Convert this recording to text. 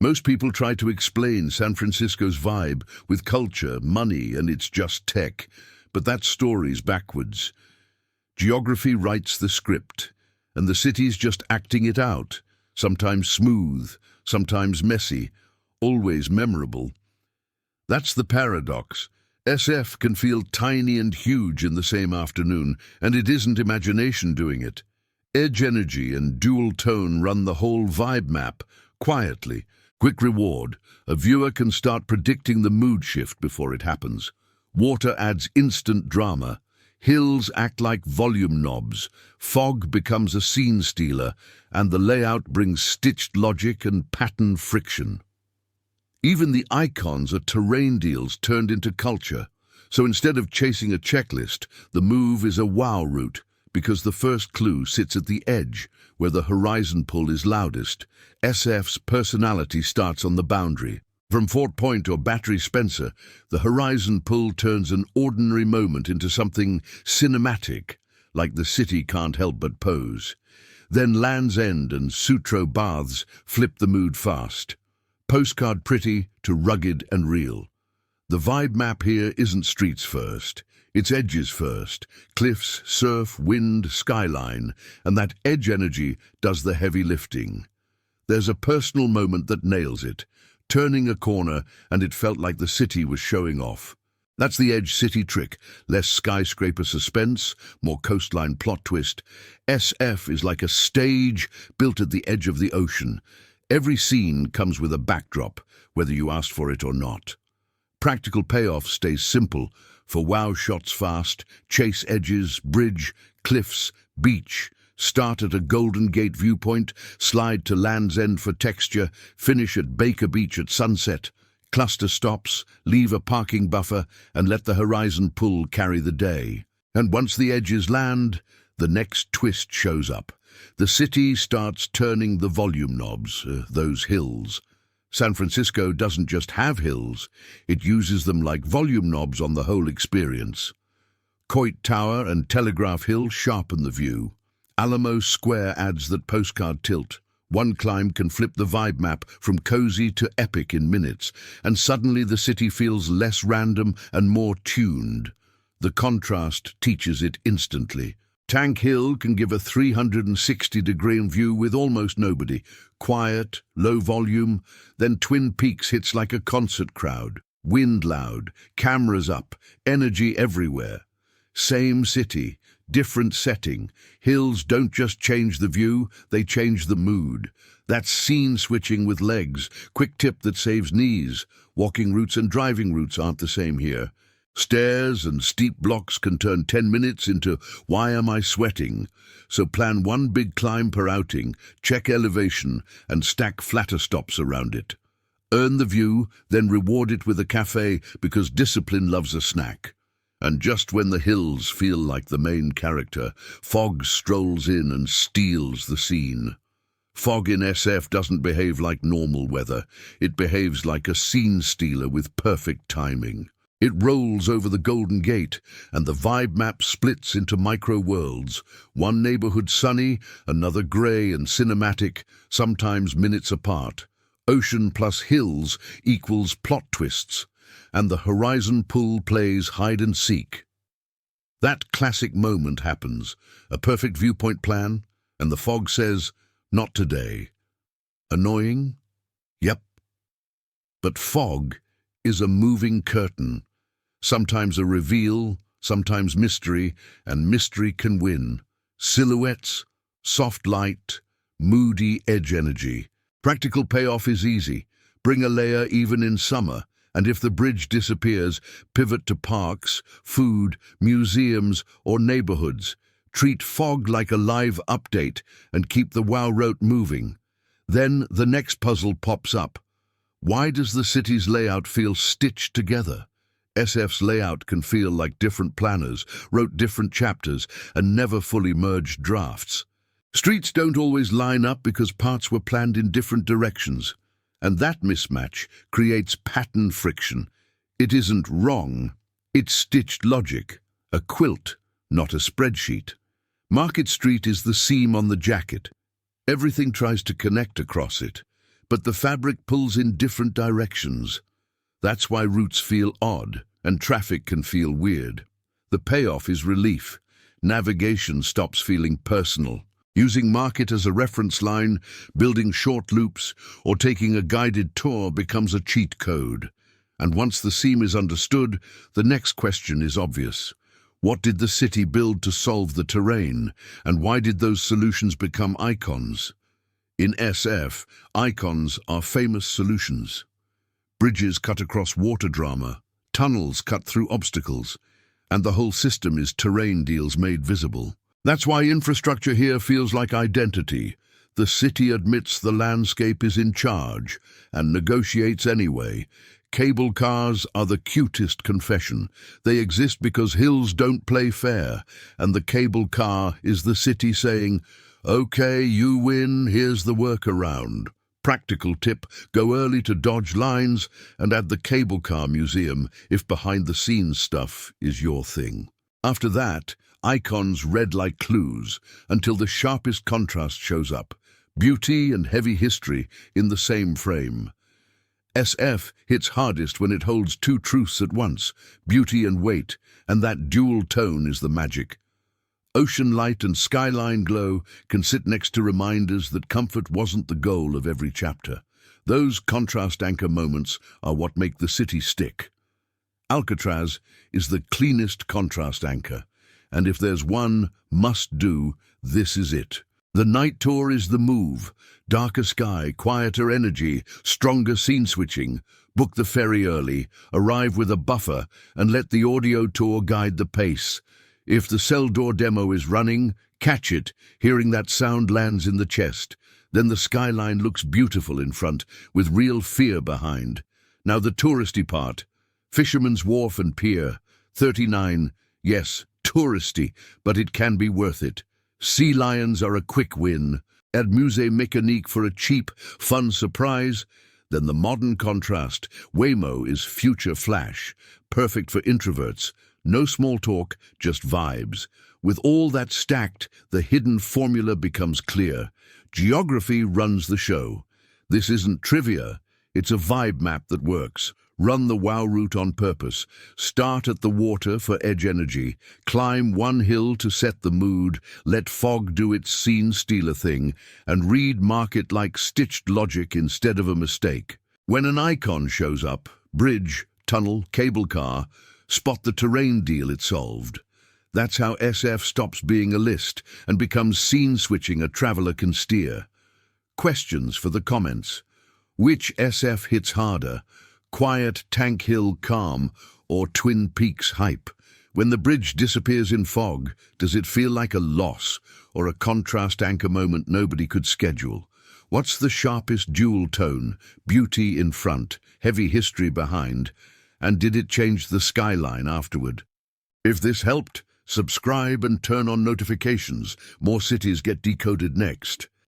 Most people try to explain San Francisco's vibe with culture, money, and it's just tech, but that story's backwards. Geography writes the script, and the city's just acting it out, sometimes smooth, sometimes messy, always memorable. That's the paradox. SF can feel tiny and huge in the same afternoon, and it isn't imagination doing it. Edge energy and dual tone run the whole vibe map, quietly. Quick reward, a viewer can start predicting the mood shift before it happens. Water adds instant drama. Hills act like volume knobs. Fog becomes a scene stealer, and the layout brings stitched logic and pattern friction. Even the icons are terrain deals turned into culture. So instead of chasing a checklist, the move is a wow route, because the first clue sits at the edge, where the horizon pull is loudest. SF's personality starts on the boundary. From Fort Point or Battery Spencer, the horizon pull turns an ordinary moment into something cinematic, like the city can't help but pose. Then Land's End and Sutro baths flip the mood fast. Postcard pretty to rugged and real. The vibe map here isn't streets first. It's edges first. Cliffs, surf, wind, skyline, and that edge energy does the heavy lifting. There's a personal moment that nails it. Turning a corner, and it felt like the city was showing off. That's the Edge City trick. Less skyscraper suspense, more coastline plot twist. SF is like a stage built at the edge of the ocean. Every scene comes with a backdrop, whether you asked for it or not. Practical payoff stays simple, for wow shots fast, chase edges, bridge, cliffs, beach. Start at a Golden Gate viewpoint, slide to Land's End for texture, finish at Baker Beach at sunset. Cluster stops, leave a parking buffer, and let the horizon pull carry the day. And once the edges land, the next twist shows up. The city starts turning the volume knobs, those hills. San Francisco doesn't just have hills, it uses them like volume knobs on the whole experience. Coit Tower and Telegraph Hill sharpen the view. Alamo Square adds that postcard tilt. One climb can flip the vibe map from cozy to epic in minutes, and suddenly the city feels less random and more tuned. The contrast teaches it instantly. Tank Hill can give a 360-degree view with almost nobody. Quiet, low volume, then Twin Peaks hits like a concert crowd. Wind loud, cameras up, energy everywhere. Same city, different setting. Hills don't just change the view, they change the mood. That's scene switching with legs. Quick tip that saves knees. Walking routes and driving routes aren't the same here. Stairs and steep blocks can turn 10 minutes into "why am I sweating?" So plan one big climb per outing, check elevation, and stack flatter stops around it. Earn the view, then reward it with a cafe because discipline loves a snack. And just when the hills feel like the main character, fog strolls in and steals the scene. Fog in SF doesn't behave like normal weather. It behaves like a scene stealer with perfect timing. It rolls over the Golden Gate, and the vibe map splits into micro-worlds. One neighborhood sunny, another gray and cinematic, sometimes minutes apart. Ocean plus hills equals plot twists, and the horizon pull plays hide and seek. That classic moment happens, a perfect viewpoint plan, and the fog says, "Not today." Annoying? Yep. But fog is a moving curtain. Sometimes a reveal, sometimes mystery, and mystery can win. Silhouettes, soft light, moody edge energy. Practical payoff is easy. Bring a layer even in summer, and if the bridge disappears, pivot to parks, food, museums, or neighborhoods. Treat fog like a live update and keep the wow route moving. Then the next puzzle pops up. Why does the city's layout feel stitched together? SF's layout can feel like different planners wrote different chapters and never fully merged drafts. Streets don't always line up because parts were planned in different directions, and that mismatch creates pattern friction. It isn't wrong, it's stitched logic, a quilt, not a spreadsheet. Market Street is the seam on the jacket. Everything tries to connect across it. but the fabric pulls in different directions. That's why routes feel odd and traffic can feel weird. The payoff is relief. Navigation stops feeling personal. Using market as a reference line, building short loops, or taking a guided tour becomes a cheat code. And once the seam is understood, the next question is obvious. What did the city build to solve the terrain, and why did those solutions become icons? In SF, icons are famous solutions. Bridges cut across water drama, tunnels cut through obstacles, and the whole system is terrain deals made visible. That's why infrastructure here feels like identity. The city admits the landscape is in charge and negotiates anyway. Cable cars are the cutest confession. They exist because hills don't play fair, and the cable car is the city saying, "Okay, you win, here's the workaround." Practical tip, go early to dodge lines and add the cable car museum if behind-the-scenes stuff is your thing. After that, icons read like clues until the sharpest contrast shows up. Beauty and heavy history in the same frame. SF hits hardest when it holds two truths at once, beauty and weight, and that dual tone is the magic. Ocean light and skyline glow can sit next to reminders that comfort wasn't the goal of every chapter. Those contrast anchor moments are what make the city stick. Alcatraz is the cleanest contrast anchor, and if there's one must-do, this is it. The night tour is the move. Darker sky, quieter energy, stronger scene switching. Book the ferry early, arrive with a buffer, and let the audio tour guide the pace. If the cell door demo is running, catch it, hearing that sound lands in the chest. Then the skyline looks beautiful in front, with real fear behind. Now the touristy part. Fisherman's Wharf and Pier. 39, yes, touristy, but it can be worth it. Sea lions are a quick win. Add Musée Mécanique for a cheap, fun surprise. Then the modern contrast. Waymo is future flash, perfect for introverts. No small talk, just vibes. With all that stacked, the hidden formula becomes clear. Geography runs the show. This isn't trivia, it's a vibe map that works. Run the WOW route on purpose. Start at the water for edge energy. Climb one hill to set the mood. Let fog do its scene stealer thing. And read market like stitched logic instead of a mistake. When an icon shows up, bridge, tunnel, cable car, spot the terrain deal it solved. That's how SF stops being a list and becomes scene switching a traveler can steer. Questions for the comments. Which SF hits harder? Quiet Tank Hill calm or Twin Peaks hype? When the bridge disappears in fog, does it feel like a loss or a contrast anchor moment nobody could schedule? What's the sharpest dual tone? Beauty in front, heavy history behind, and did it change the skyline afterward? If this helped, subscribe and turn on notifications. More cities get decoded next.